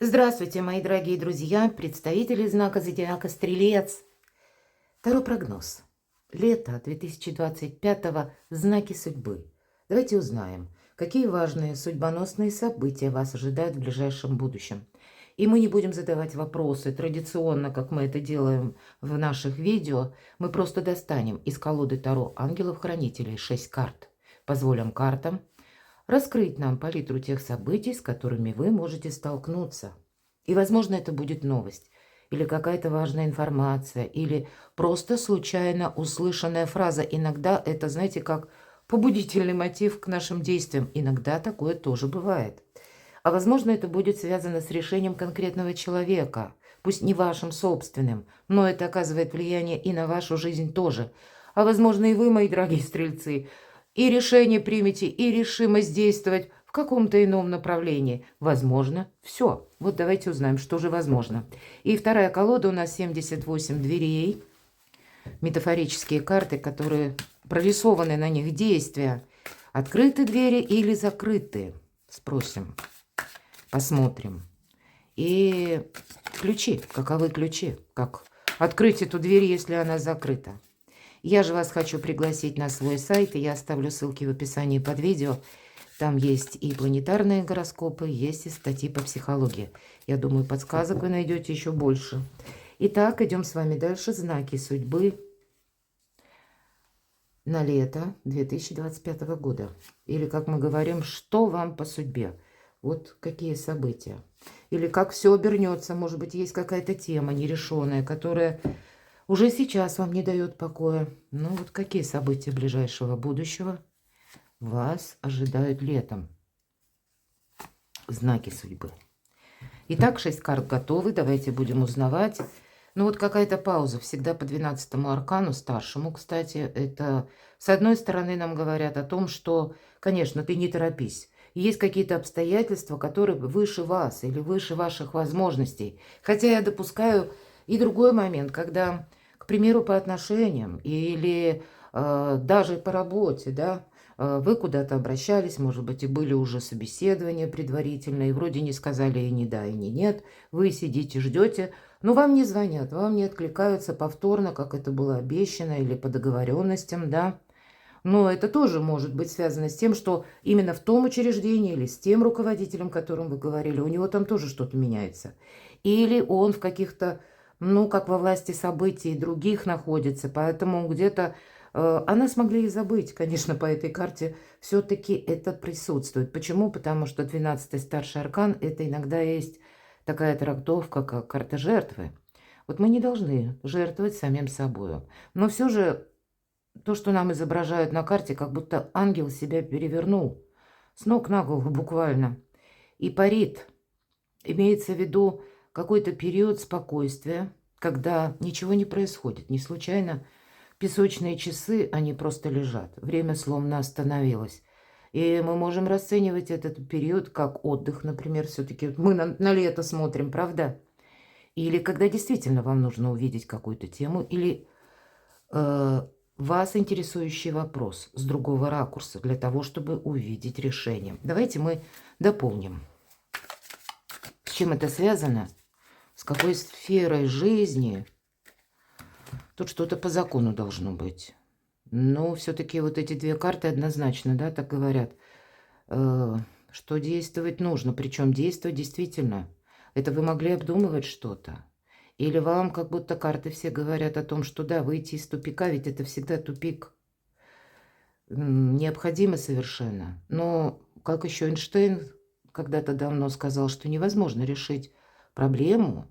Здравствуйте, мои дорогие друзья, представители знака зодиака Стрелец. Второй прогноз. Лето 2025-го. Знаки судьбы. Давайте узнаем, какие важные судьбоносные события вас ожидают в ближайшем будущем. И мы не будем задавать вопросы традиционно, как мы это делаем в наших видео. Мы просто достанем из колоды Таро ангелов-хранителей 6 карт. Позволим картам раскрыть нам палитру тех событий, с которыми вы можете столкнуться. И, возможно, это будет новость, или какая-то важная информация, или просто случайно услышанная фраза. Иногда это, знаете, как побудительный мотив к нашим действиям. Иногда такое тоже бывает. А возможно, это будет связано с решением конкретного человека, пусть не вашим собственным, но это оказывает влияние и на вашу жизнь тоже. А возможно, и вы, мои дорогие стрельцы, и решение примете, и решимость действовать в каком-то ином направлении. Возможно, все. Вот давайте узнаем, что же возможно. И вторая колода у нас 78 дверей. Метафорические карты, которые прорисованы на них действия. Открыты двери или закрыты? Спросим. Посмотрим. И ключи. Каковы ключи? Как открыть эту дверь, если она закрыта? Я же вас хочу пригласить на свой сайт, и я оставлю ссылки в описании под видео. Там есть и планетарные гороскопы, есть и статьи по психологии. Я думаю, подсказок вы найдете еще больше. Итак, идем с вами дальше. Знаки судьбы на лето 2025 года. Или, как мы говорим, что вам по судьбе. Вот какие события. Или как все обернется. Может быть, есть какая-то тема нерешенная, которая уже сейчас вам не дает покоя. Ну вот какие события ближайшего будущего вас ожидают летом? Знаки судьбы. Итак, 6 карт готовы. Давайте будем узнавать. Ну вот какая-то пауза. Всегда по 12-му аркану, старшему, кстати. Это, с одной стороны, нам говорят о том, что, конечно, ты не торопись. Есть какие-то обстоятельства, которые выше вас или выше ваших возможностей. Хотя я допускаю и другой момент, когда, к примеру, по отношениям или даже по работе, да, вы куда-то обращались, может быть, и были уже собеседования предварительные, и вроде не сказали и не да, и не нет. Вы сидите, ждете, но вам не звонят, вам не откликаются повторно, как это было обещано, или по договоренностям, да. Но это тоже может быть связано с тем, что именно в том учреждении или с тем руководителем, о котором вы говорили, у него там тоже что-то меняется. Или он в каких-то, ну, как во власти событий других находится, поэтому где-то она смогли и забыть, конечно, по этой карте все-таки это присутствует. Почему? Потому что 12-й старший аркан – это иногда есть такая трактовка, как карта жертвы. Вот мы не должны жертвовать самим собой. Но все же то, что нам изображают на карте, как будто ангел себя перевернул с ног на голову буквально и парит. Имеется в виду какой-то период спокойствия, когда ничего не происходит, не случайно. Песочные часы, они просто лежат. Время словно остановилось. И мы можем расценивать этот период как отдых, например. Все-таки мы на лето смотрим, правда? Или когда действительно вам нужно увидеть какую-то тему, или вас интересующий вопрос с другого ракурса, для того, чтобы увидеть решение. Давайте мы дополним. С чем это связано? С какой сферой жизни? Тут что-то по закону должно быть. Но все-таки вот эти две карты однозначно, да, так говорят, что действовать нужно. Причем действовать действительно. Это вы могли обдумывать что-то. Или вам как будто карты все говорят о том, что да, выйти из тупика, ведь это всегда тупик. Необходимо совершенно. Но как еще Эйнштейн когда-то давно сказал, что невозможно решить проблему,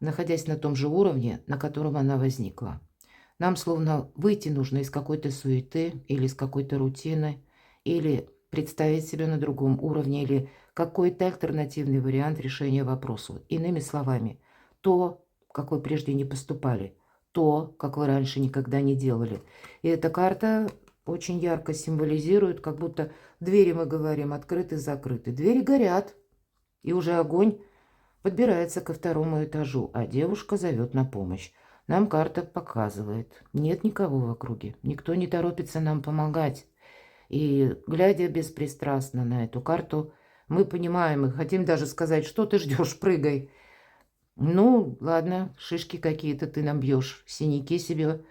находясь на том же уровне, на котором она возникла. Нам словно выйти нужно из какой-то суеты или из какой-то рутины, или представить себя на другом уровне, или какой-то альтернативный вариант решения вопроса. Иными словами, то, как вы прежде не поступали, то, как вы раньше никогда не делали. И эта карта очень ярко символизирует, как будто двери, мы говорим, открыты-закрыты. Двери горят, и уже огонь подбирается ко второму этажу, а девушка зовет на помощь. Нам карта показывает, нет никого в округе, никто не торопится нам помогать. И глядя беспристрастно на эту карту, Мы понимаем и хотим даже сказать, что ты ждешь, прыгай. Ну, ладно, шишки какие-то ты нам бьешь, синяки себе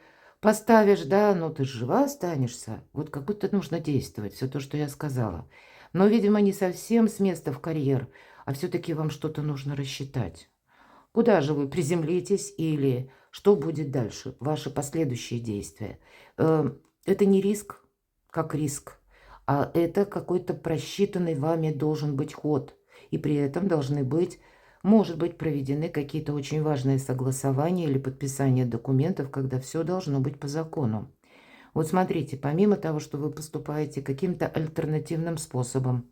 поставишь, да, но ты жива останешься. Вот как будто нужно действовать, все то, что я сказала. Но, видимо, не совсем с места в карьер, а все-таки вам что-то нужно рассчитать. Куда же вы приземлитесь или что будет дальше, ваши последующие действия? Это не риск, как риск, а это какой-то просчитанный вами должен быть ход. И при этом должны быть, может быть, проведены какие-то очень важные согласования или подписание документов, когда все должно быть по закону. Вот смотрите, помимо того, что вы поступаете каким-то альтернативным способом,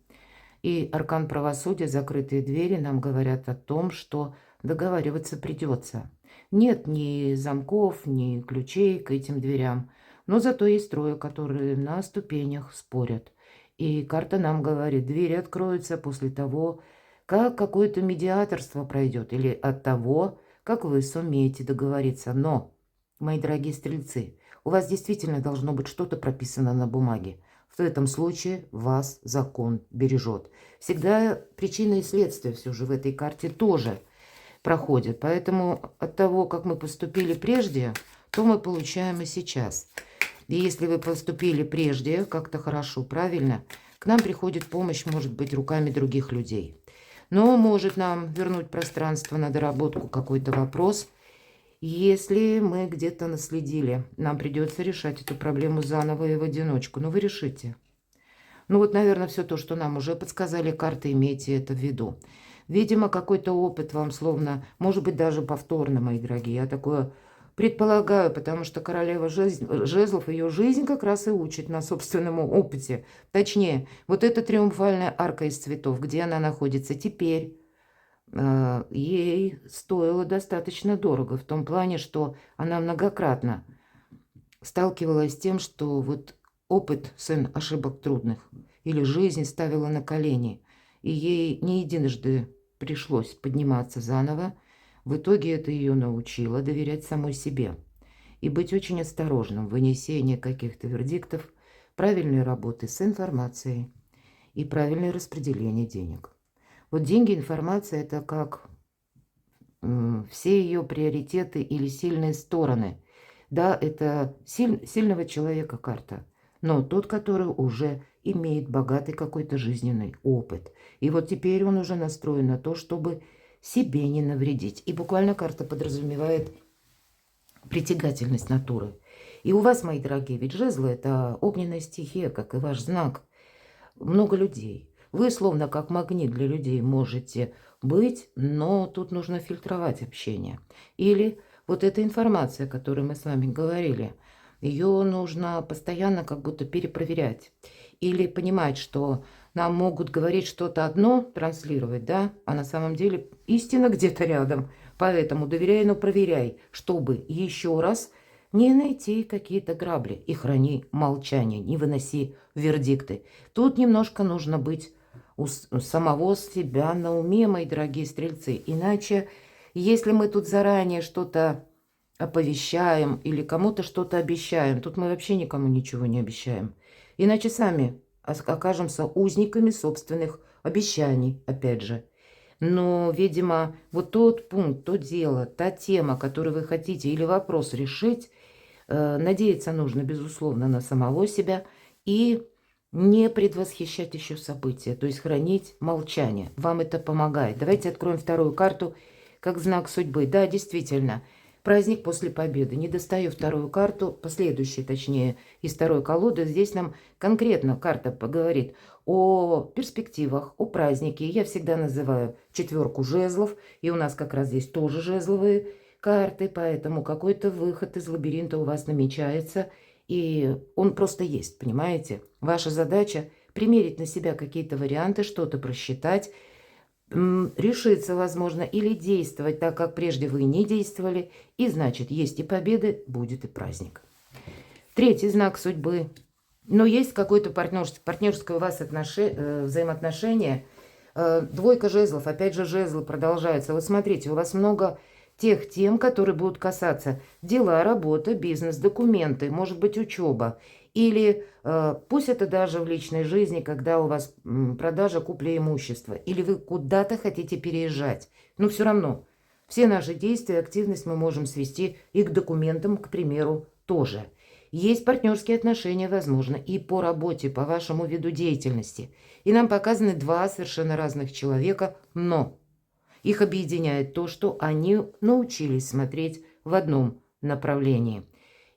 и аркан правосудия, закрытые двери, нам говорят о том, что договариваться придется. Нет ни замков, ни ключей к этим дверям, но зато есть трое, которые на ступенях спорят. И карта нам говорит, двери откроются после того, как какое-то медиаторство пройдет, или от того, как вы сумеете договориться. Но, мои дорогие стрельцы, у вас действительно должно быть что-то прописано на бумаге. В этом случае вас закон бережет. Всегда причина и следствие все же в этой карте тоже проходят. Поэтому от того, как мы поступили прежде, то мы получаем и сейчас. И если вы поступили прежде как-то хорошо, правильно, к нам приходит помощь, может быть, руками других людей. Но может нам вернуть пространство на доработку какой-то вопрос. Если мы где-то наследили, нам придется решать эту проблему заново и в одиночку. Но вы решите. Ну вот, наверное, все то, что нам уже подсказали карты, имейте это в виду. Видимо, какой-то опыт вам словно, может быть, даже повторно, мои дорогие. Я такое предполагаю, потому что королева жезлов, ее жизнь как раз и учит на собственном опыте. Точнее, вот эта триумфальная арка из цветов, где она находится теперь, ей стоило достаточно дорого, в том плане, что она многократно сталкивалась с тем, что вот опыт сын ошибок трудных или жизнь ставила на колени, и ей не единожды пришлось подниматься заново. В итоге это ее научило доверять самой себе и быть очень осторожным в вынесении каких-то вердиктов, правильной работы с информацией и правильное распределение денег. Вот деньги, информация – это как все ее приоритеты или сильные стороны. Да, это сильного человека карта, но тот, который уже имеет богатый какой-то жизненный опыт. И вот теперь он уже настроен на то, чтобы себе не навредить. И буквально карта подразумевает притягательность натуры. И у вас, мои дорогие, ведь жезлы – это огненная стихия, как и ваш знак. Много людей. Вы словно как магнит для людей можете быть, но тут нужно фильтровать общение. Или вот эта информация, о которой мы с вами говорили, ее нужно постоянно как будто перепроверять. Или понимать, что нам могут говорить что-то одно, транслировать, да, а на самом деле истина где-то рядом. Поэтому доверяй, но проверяй, чтобы еще раз не найти какие-то грабли и храни молчание, не выноси вердикты. Тут немножко нужно быть у самого себя на уме, мои дорогие стрельцы. Иначе, если мы тут заранее что-то оповещаем или кому-то что-то обещаем, тут мы вообще никому ничего не обещаем. Иначе сами окажемся узниками собственных обещаний, опять же. Но, видимо, вот тот пункт, то дело, та тема, которую вы хотите или вопрос решить, надеяться нужно, безусловно, на самого себя и не предвосхищать еще события, то есть хранить молчание. Вам это помогает. Давайте откроем вторую карту как знак судьбы. Да, действительно, праздник после победы. Не достаю вторую карту, последующую, точнее, из второй колоды. Здесь нам конкретно карта поговорит о перспективах, о празднике. Я всегда называю четверку жезлов, и у нас как раз здесь тоже жезловые карты, поэтому какой-то выход из лабиринта у вас намечается, и он просто есть, понимаете? Ваша задача примерить на себя какие-то варианты, что-то просчитать, решиться, возможно, или действовать так, как прежде вы не действовали, и значит, есть и победы, будет и праздник. Третий знак судьбы. Но есть какое-то партнерское у вас взаимоотношение. Двойка жезлов, опять же, жезлы продолжаются. Вот смотрите, у вас много тех тем, которые будут касаться дела, работа, бизнес, документы, может быть, учеба. Или пусть это даже в личной жизни, когда у вас продажа, купля имущества, или вы куда-то хотите переезжать. Но все равно все наши действия, активность мы можем свести и к документам, к примеру, тоже. Есть партнерские отношения, возможно, и по работе, по вашему виду деятельности. И нам показаны два совершенно разных человека, но их объединяет то, что они научились смотреть в одном направлении.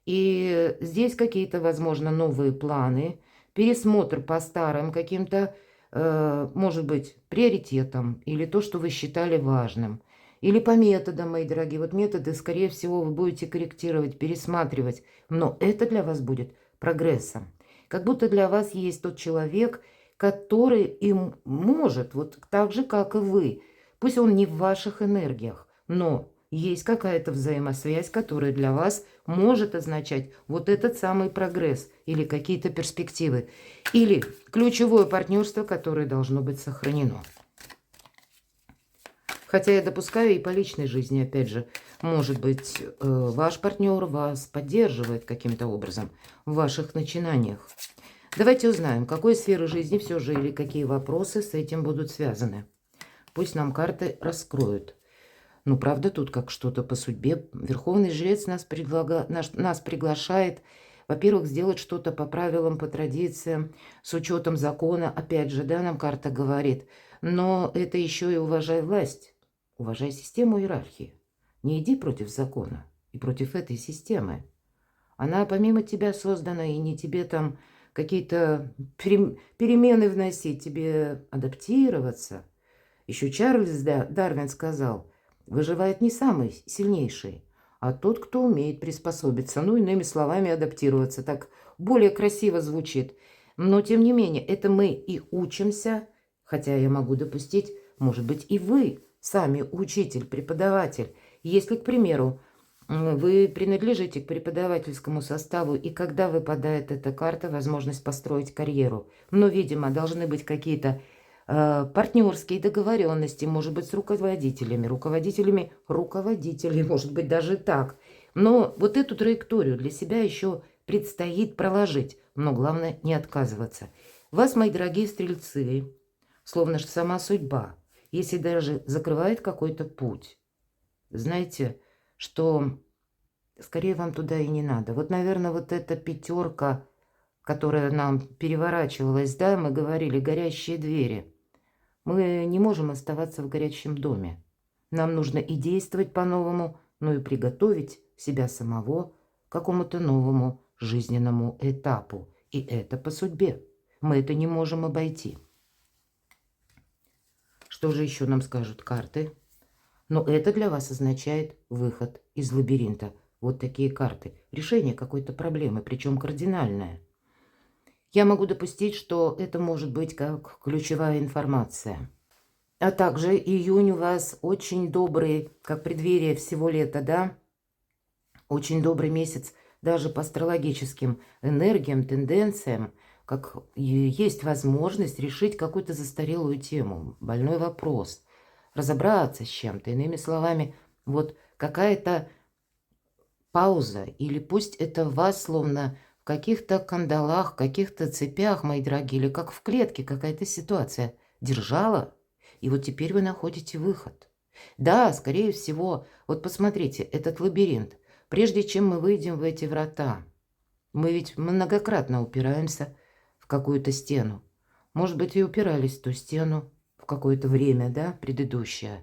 И здесь какие-то, возможно, новые планы, пересмотр по старым каким-то, может быть, приоритетам, или то, что вы считали важным. Или по методам, мои дорогие. Вот методы, скорее всего, вы будете корректировать, пересматривать. Но это для вас будет прогрессом. Как будто для вас есть тот человек, который им может, вот так же, как и вы. Пусть он не в ваших энергиях, но есть какая-то взаимосвязь, которая для вас может означать вот этот самый прогресс или какие-то перспективы. Или ключевое партнерство, которое должно быть сохранено. Хотя я допускаю и по личной жизни, опять же, может быть, ваш партнер вас поддерживает каким-то образом в ваших начинаниях. Давайте узнаем, какой сферы жизни все же или какие вопросы с этим будут связаны. Пусть нам карты раскроют. Ну, правда, тут как что-то по судьбе. Верховный жрец нас приглашает, во-первых, сделать что-то по правилам, по традициям, с учетом закона. Опять же, да, нам карта говорит. Но это еще и уважай власть. Уважай систему иерархии. Не иди против закона и против этой системы. Она помимо тебя создана, и не тебе там какие-то перемены вносить, тебе адаптироваться. Еще Чарльз Дарвин сказал, выживает не самый сильнейший, а тот, кто умеет приспособиться. Ну, иными словами, адаптироваться. Так более красиво звучит. Но, тем не менее, это мы и учимся, хотя я могу допустить, может быть, и вы сами учитель, преподаватель. Если, к примеру, вы принадлежите к преподавательскому составу, и когда выпадает эта карта, возможность построить карьеру. Но, видимо, должны быть какие-то партнерские договоренности, может быть, с руководителями, руководителей, может быть, даже так. Но вот эту траекторию для себя еще предстоит проложить, но главное не отказываться. Вас, мои дорогие стрельцы, словно же сама судьба, если даже закрывает какой-то путь, знаете, что скорее вам туда и не надо. Вот, наверное, вот эта пятерка, которая нам переворачивалась, да, мы говорили, горящие двери. Мы не можем оставаться в горячем доме. Нам нужно и действовать по-новому, но и приготовить себя самого к какому-то новому жизненному этапу. И это по судьбе. Мы это не можем обойти. Что же еще нам скажут карты? Но это для вас означает выход из лабиринта. Вот такие карты. Решение какой-то проблемы, причем кардинальное. Я могу допустить, что это может быть как ключевая информация. А также июнь у вас очень добрый, как преддверие всего лета, да? Очень добрый месяц даже по астрологическим энергиям, тенденциям, как есть возможность решить какую-то застарелую тему, больной вопрос, разобраться с чем-то. Иными словами, вот какая-то пауза, или пусть это вас словно в каких-то кандалах, каких-то цепях, мои дорогие, или как в клетке какая-то ситуация держала, и вот теперь вы находите выход. Да, скорее всего, вот посмотрите, этот лабиринт, прежде чем мы выйдем в эти врата, мы ведь многократно упираемся в какую-то стену. Может быть, и упирались в ту стену в какое-то время, да, предыдущее,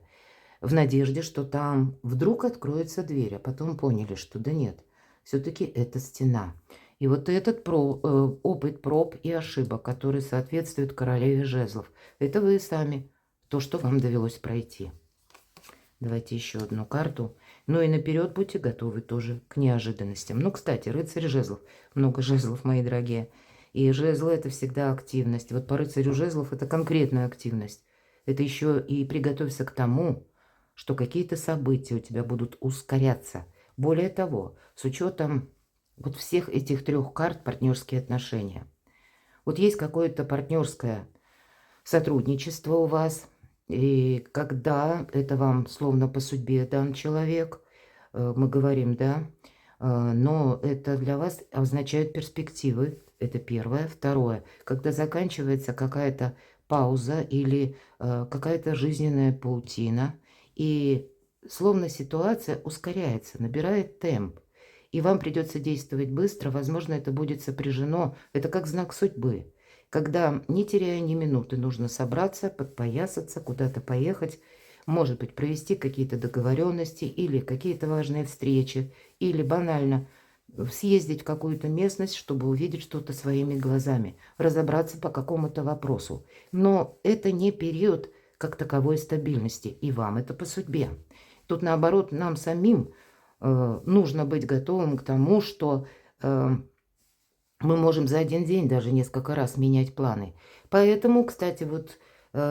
в надежде, что там вдруг откроется дверь, а потом поняли, что да нет, все-таки это стена. И вот этот опыт проб и ошибок, который соответствует королеве жезлов, это вы сами, то, что вам довелось пройти. Давайте еще одну карту. Ну и наперед будьте готовы тоже к неожиданностям. Ну, кстати, рыцарь жезлов. Много жезлов, мои дорогие. И жезлы – это всегда активность. Вот по рыцарю жезлов – это конкретная активность. Это еще и приготовься к тому, что какие-то события у тебя будут ускоряться. Более того, с учетом вот всех этих трех карт партнерские отношения. Вот есть какое-то партнерское сотрудничество у вас, и когда это вам словно по судьбе дан человек, мы говорим, да, но это для вас означает перспективы, Это первое. Второе. Когда заканчивается какая-то пауза или какая-то жизненная паутина, и словно ситуация ускоряется, набирает темп, и вам придется действовать быстро, возможно, это будет сопряжено, это как знак судьбы, когда, не теряя ни минуты, нужно собраться, подпоясаться, куда-то поехать, может быть, провести какие-то договоренности или какие-то важные встречи, или банально съездить в какую-то местность, чтобы увидеть что-то своими глазами, разобраться по какому-то вопросу. Но это не период как таковой стабильности, и вам это по судьбе. Тут, наоборот, нам самим нужно быть готовым к тому, что мы можем за один день даже несколько раз менять планы. Поэтому, кстати, вот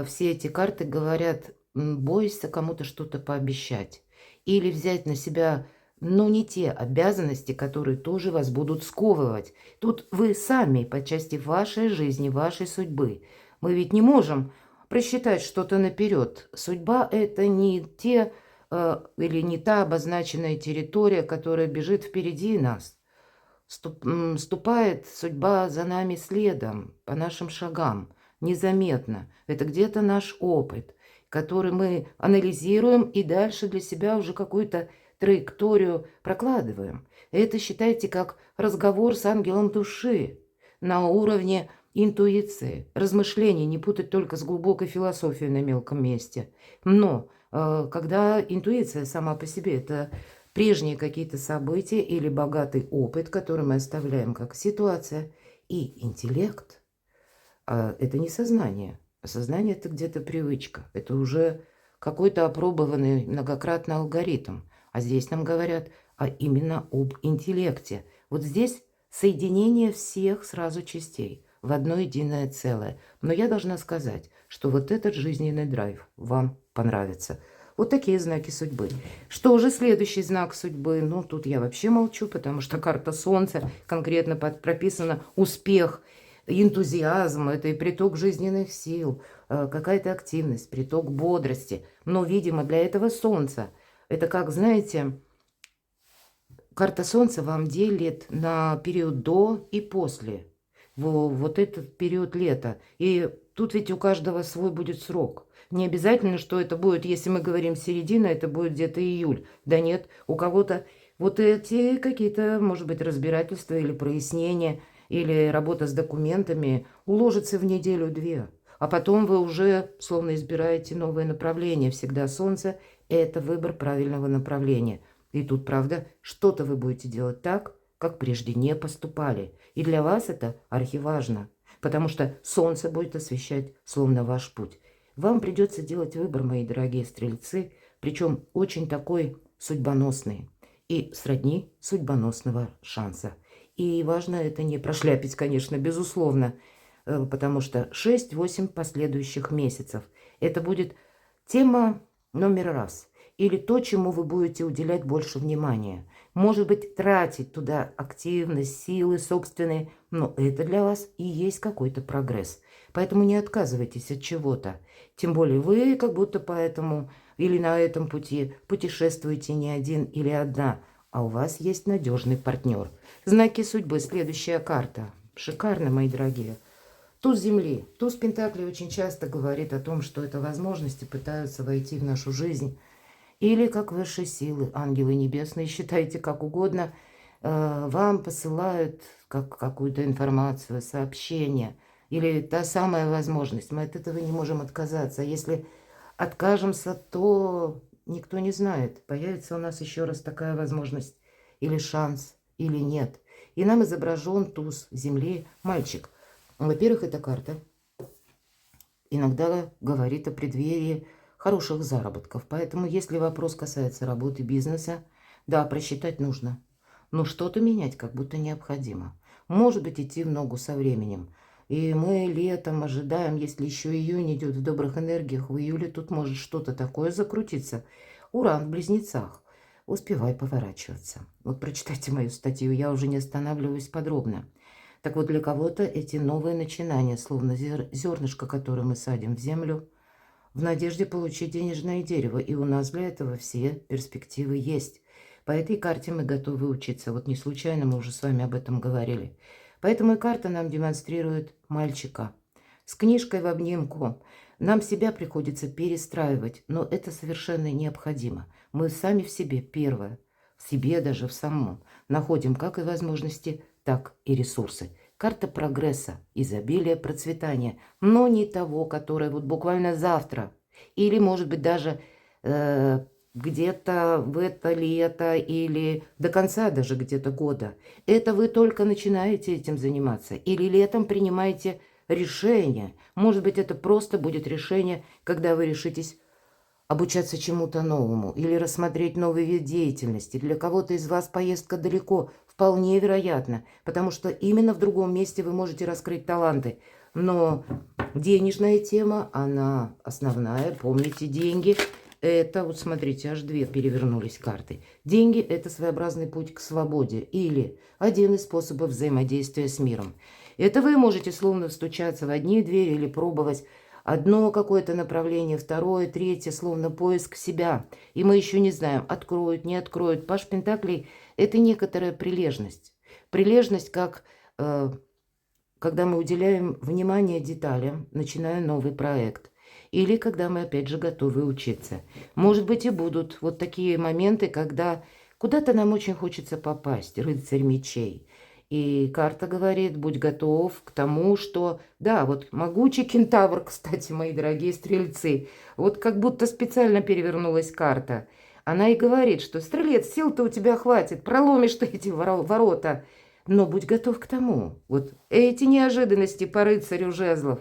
все эти карты говорят, бойся кому-то что-то пообещать или взять на себя, ну, не те обязанности, которые тоже вас будут сковывать. Тут вы сами по части вашей жизни, вашей судьбы. Мы ведь не можем просчитать что-то наперед. Судьба – это не те или не та обозначенная территория, которая бежит впереди нас. Ступает судьба за нами следом, по нашим шагам, незаметно. Это где-то наш опыт, который мы анализируем и дальше для себя уже какую-то траекторию прокладываем. Это считайте как разговор с ангелом души на уровне интуиции, размышлений, не путать только с глубокой философией на мелком месте. Но когда интуиция сама по себе – это прежние какие-то события или богатый опыт, который мы оставляем как ситуация, и интеллект – это не сознание. А сознание – это где-то привычка. Это уже какой-то опробованный многократно алгоритм. А здесь нам говорят именно об интеллекте. Вот здесь соединение всех сразу частей в одно единое целое. Но я должна сказать, что вот этот жизненный драйв вам понравится. Вот такие знаки судьбы. Что же следующий знак судьбы? Ну, тут я вообще молчу, потому что карта Солнца, конкретно прописано успех, энтузиазм, это и приток жизненных сил, какая-то активность, приток бодрости. Но, видимо, для этого Солнца, это как, знаете, карта Солнца вам делит на период до и после. Вот этот период лета. И тут ведь у каждого свой будет срок. Не обязательно, что это будет, если мы говорим середина, это будет где-то июль. Да нет, у кого-то вот эти какие-то, может быть, разбирательства или прояснения, или работа с документами уложится в неделю-две. А потом вы уже словно избираете новое направление. Всегда Солнце – это выбор правильного направления. И тут, правда, что-то вы будете делать так, как прежде не поступали. И для вас это архиважно, потому что Солнце будет освещать словно ваш путь. Вам придется делать выбор, мои дорогие стрельцы, причем очень такой судьбоносный и сродни судьбоносного шанса. И важно это не прошляпить, конечно, безусловно, потому что 6-8 последующих месяцев – это будет тема номер раз. Или то, чему вы будете уделять больше внимания. Может быть, тратить туда активность, силы собственные, но это для вас и есть какой-то прогресс. Поэтому не отказывайтесь от чего-то. Тем более вы как будто по этому или на этом пути путешествуете не один или одна, а у вас есть надежный партнер. Знаки судьбы. Следующая карта. Шикарно, мои дорогие. Туз земли. Туз пентаклей очень часто говорит о том, что это возможности пытаются войти в нашу жизнь. Или как высшие силы, ангелы небесные, считайте как угодно, вам посылают какую-то информацию, сообщение. Или та самая возможность. Мы от этого не можем отказаться. Если откажемся, то никто не знает, появится у нас еще раз такая возможность или шанс, или нет. И нам изображен туз земли мальчик. Во-первых, эта карта иногда говорит о преддверии хороших заработков. Поэтому, если вопрос касается работы, бизнеса, да, просчитать нужно. Но что-то менять как будто необходимо. Может быть, идти в ногу со временем. И мы летом ожидаем, если еще июнь идет в добрых энергиях, в июле тут может что-то такое закрутиться. Уран в Близнецах. Успевай поворачиваться. Вот прочитайте мою статью, я уже не останавливаюсь подробно. Так вот, для кого-то эти новые начинания, словно зернышко, которое мы садим в землю, в надежде получить денежное дерево. И у нас для этого все перспективы есть. По этой карте мы готовы учиться. Вот не случайно мы уже с вами об этом говорили. Поэтому и карта нам демонстрирует мальчика. С книжкой в обнимку нам себя приходится перестраивать, но это совершенно необходимо. Мы сами в себе, первое, в себе даже в самом, находим как и возможности, так и ресурсы. Карта прогресса, изобилия, процветания, но не того, которое вот буквально завтра, или, может быть, даже где-то в это лето или до конца даже где-то года. Это вы только начинаете этим заниматься, или летом принимаете решение. Может быть, это просто будет решение, когда вы решитесь обучаться чему-то новому или рассмотреть новый вид деятельности. Для кого-то из вас поездка далеко, вполне вероятно, потому что именно в другом месте вы можете раскрыть таланты. Но денежная тема, она основная. Помните, деньги – это, вот смотрите, аж две перевернулись карты. Деньги – это своеобразный путь к свободе или один из способов взаимодействия с миром. Это вы можете словно стучаться в одни двери или пробовать одно какое-то направление, второе, третье, словно поиск себя. И мы еще не знаем, откроют, не откроют. Паш Пентаклей – это некоторая прилежность. Прилежность, как когда мы уделяем внимание деталям, начиная новый проект. Или когда мы, опять же, готовы учиться. Может быть, и будут вот такие моменты, когда куда-то нам очень хочется попасть, рыцарь мечей. И карта говорит, будь готов к тому, что... Да, вот могучий кентавр, кстати, мои дорогие стрельцы. Вот как будто специально перевернулась карта. Она и говорит, что стрелец, сил-то у тебя хватит, проломишь ты эти ворота. Но будь готов к тому. Вот эти неожиданности по рыцарю жезлов.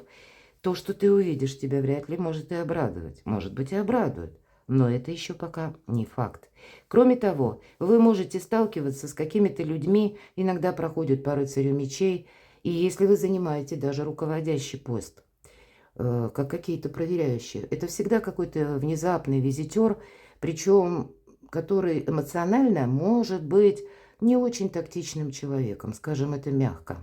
То, что ты увидишь, тебя вряд ли может и обрадовать. Может быть, и обрадует. Но это еще пока не факт. Кроме того, вы можете сталкиваться с какими-то людьми, иногда проходят по рыцарю мечей, и если вы занимаете даже руководящий пост, как какие-то проверяющие, это всегда какой-то внезапный визитер, причем который эмоционально может быть не очень тактичным человеком, скажем это мягко.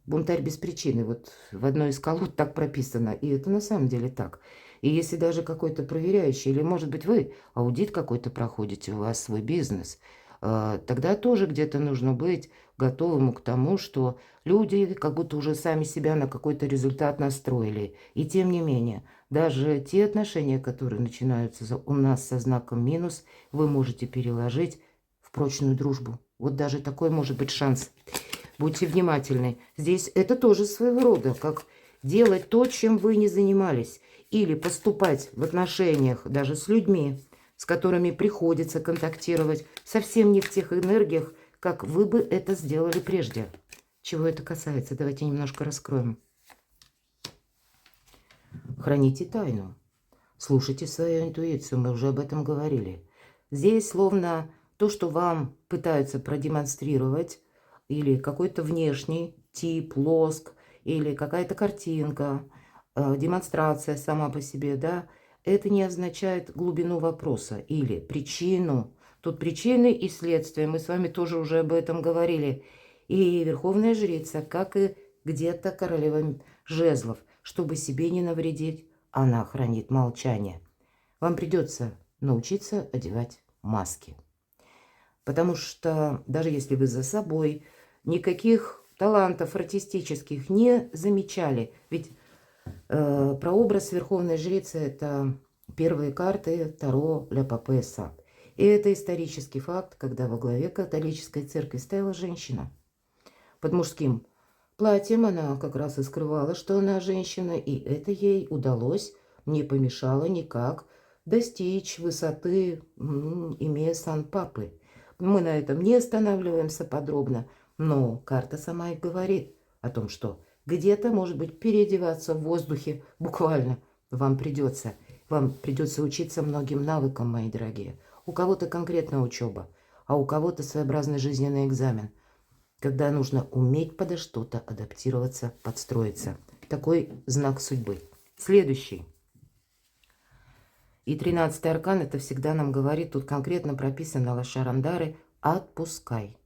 Бунтарь без причины, вот в одной из колод так прописано, и это на самом деле так. И если даже какой-то проверяющий, или, может быть, вы аудит какой-то проходите, у вас свой бизнес, тогда тоже где-то нужно быть готовым к тому, что люди как будто уже сами себя на какой-то результат настроили. И тем не менее, даже те отношения, которые начинаются у нас со знаком минус, вы можете переложить в прочную дружбу. Вот даже такой может быть шанс. Будьте внимательны. Здесь это тоже своего рода, как делать то, чем вы не занимались. Или поступать в отношениях даже с людьми, с которыми приходится контактировать, совсем не в тех энергиях, как вы бы это сделали прежде. Чего это касается? Давайте немножко раскроем. Храните тайну. Слушайте свою интуицию, мы уже об этом говорили. Здесь словно то, что вам пытаются продемонстрировать, или какой-то внешний тип, лоск, или какая-то картинка, демонстрация сама по себе, да, это не означает глубину вопроса или причину. Тут причины и следствия, мы с вами тоже уже об этом говорили. И Верховная Жрица, как и где-то королева жезлов, чтобы себе не навредить, она хранит молчание. Вам придется научиться одевать маски. Потому что даже если вы за собой никаких талантов артистических не замечали, ведь прообраз Верховной Жрицы – это первые карты Таро Ля Папе Сад. И это исторический факт, когда во главе католической церкви стояла женщина. Под мужским платьем она как раз и скрывала, что она женщина, и это ей удалось, не помешало никак достичь высоты, имея сан папы. Мы на этом не останавливаемся подробно, но карта сама и говорит о том, что где-то, может быть, переодеваться в воздухе буквально вам придется. Вам придется учиться многим навыкам, мои дорогие. У кого-то конкретная учеба, а у кого-то своеобразный жизненный экзамен, когда нужно уметь подо что-то адаптироваться, подстроиться. Такой знак судьбы. Следующий. И 13-й аркан, это всегда нам говорит, тут конкретно прописано Лашарандары, отпускай.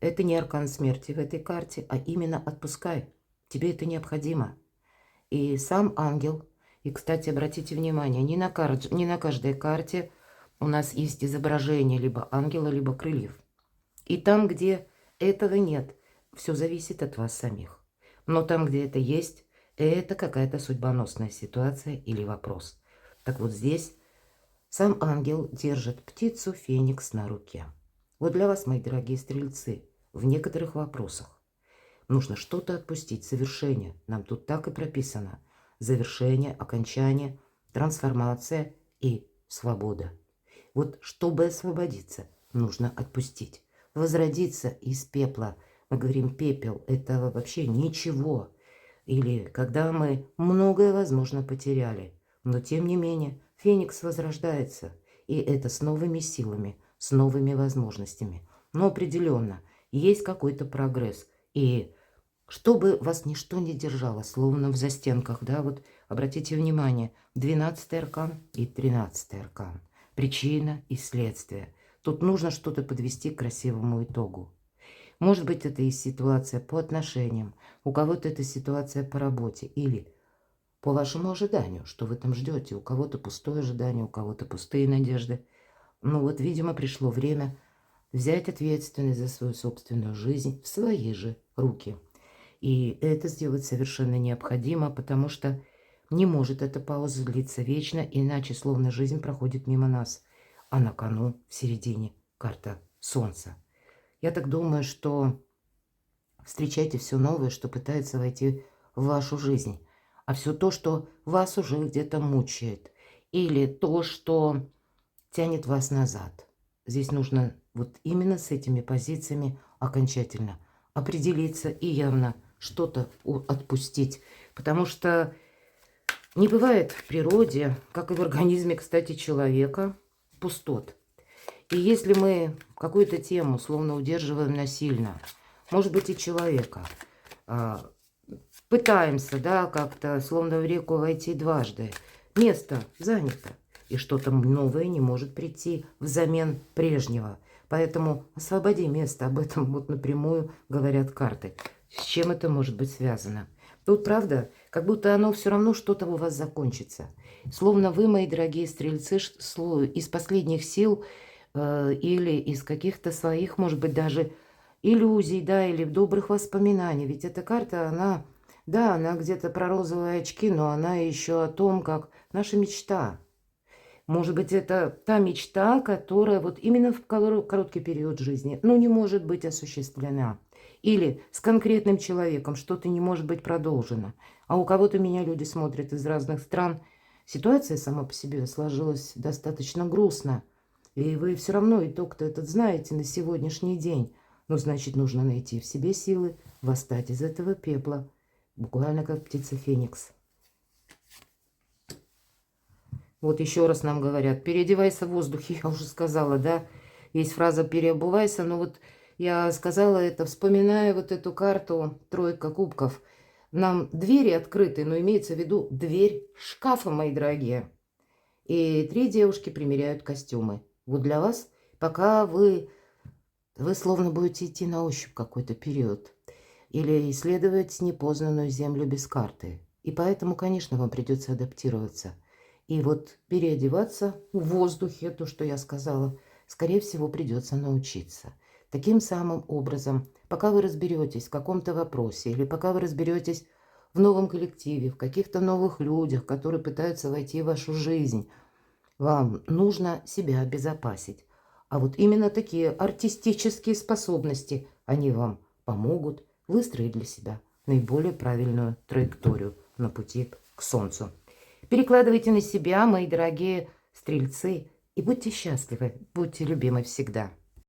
Это не аркан смерти в этой карте, а именно отпускай. Тебе это необходимо. И сам ангел, и, кстати, обратите внимание, не на каждой карте у нас есть изображение либо ангела, либо крыльев. И там, где этого нет, все зависит от вас самих. Но там, где это есть, это какая-то судьбоносная ситуация или вопрос. Так вот здесь сам ангел держит птицу Феникс на руке. Вот для вас, мои дорогие стрельцы, в некоторых вопросах нужно что-то отпустить, совершение. Нам тут так и прописано. Завершение, окончание, трансформация и свобода. Вот чтобы освободиться, нужно отпустить. Возродиться из пепла. Мы говорим, пепел – это вообще ничего. Или когда мы многое, возможно, потеряли. Но тем не менее, Феникс возрождается. И это с новыми силами, с новыми возможностями. Но определенно есть какой-то прогресс. И чтобы вас ничто не держало, словно в застенках, да, вот обратите внимание, 12-й аркан и 13-й аркан. Причина и следствие. Тут нужно что-то подвести к красивому итогу. Может быть, это и ситуация по отношениям, у кого-то это ситуация по работе или по вашему ожиданию, что вы там ждете. У кого-то пустое ожидание, у кого-то пустые надежды. Ну вот, видимо, пришло время взять ответственность за свою собственную жизнь в свои же руки. И это сделать совершенно необходимо, потому что не может эта пауза длиться вечно, иначе словно жизнь проходит мимо нас. А на кону в середине карта Солнца. Я так думаю, что встречайте все новое, что пытается войти в вашу жизнь. А все то, что вас уже где-то мучает. Или то, что тянет вас назад. Здесь нужно вот именно с этими позициями окончательно определиться и явно что-то отпустить. Потому что не бывает в природе, как и в организме, кстати, человека, пустот. И если мы какую-то тему словно удерживаем насильно, может быть, и человека, пытаемся, да, как-то словно в реку войти дважды, место занято, и что-то новое не может прийти взамен прежнего. Поэтому освободи место, об этом вот напрямую говорят карты. С чем это может быть связано? Тут, правда, как будто оно все равно что-то у вас закончится. Словно вы, мои дорогие стрельцы, из последних сил или из каких-то своих, может быть, даже иллюзий, да, или добрых воспоминаний. Ведь эта карта, она, да, она где-то про розовые очки, но она еще о том, как наша мечта. Может быть, это та мечта, которая вот именно в короткий период жизни, ну, не может быть осуществлена. Или с конкретным человеком что-то не может быть продолжено. А у кого-то меня люди смотрят из разных стран. Ситуация сама по себе сложилась достаточно грустно. И вы все равно итог-то этот знаете на сегодняшний день. Ну, значит, нужно найти в себе силы, восстать из этого пепла. Буквально как птица Феникс. Вот еще раз нам говорят, переодевайся в воздухе, я уже сказала, да. Есть фраза «переобувайся», но вот я сказала это, вспоминая вот эту карту «Тройка кубков». Нам двери открыты, но имеется в виду дверь шкафа, мои дорогие. И 3 девушки примеряют костюмы. Вот для вас, пока вы словно будете идти на ощупь какой-то период. Или исследовать непознанную землю без карты. И поэтому, конечно, вам придется адаптироваться. И вот переодеваться в воздухе, то, что я сказала, скорее всего, придется научиться. Таким самым образом, пока вы разберетесь в каком-то вопросе, или пока вы разберетесь в новом коллективе, в каких-то новых людях, которые пытаются войти в вашу жизнь, вам нужно себя обезопасить. А вот именно такие артистические способности, они вам помогут выстроить для себя наиболее правильную траекторию на пути к Солнцу. Перекладывайте на себя, мои дорогие стрельцы, и будьте счастливы, будьте любимы всегда.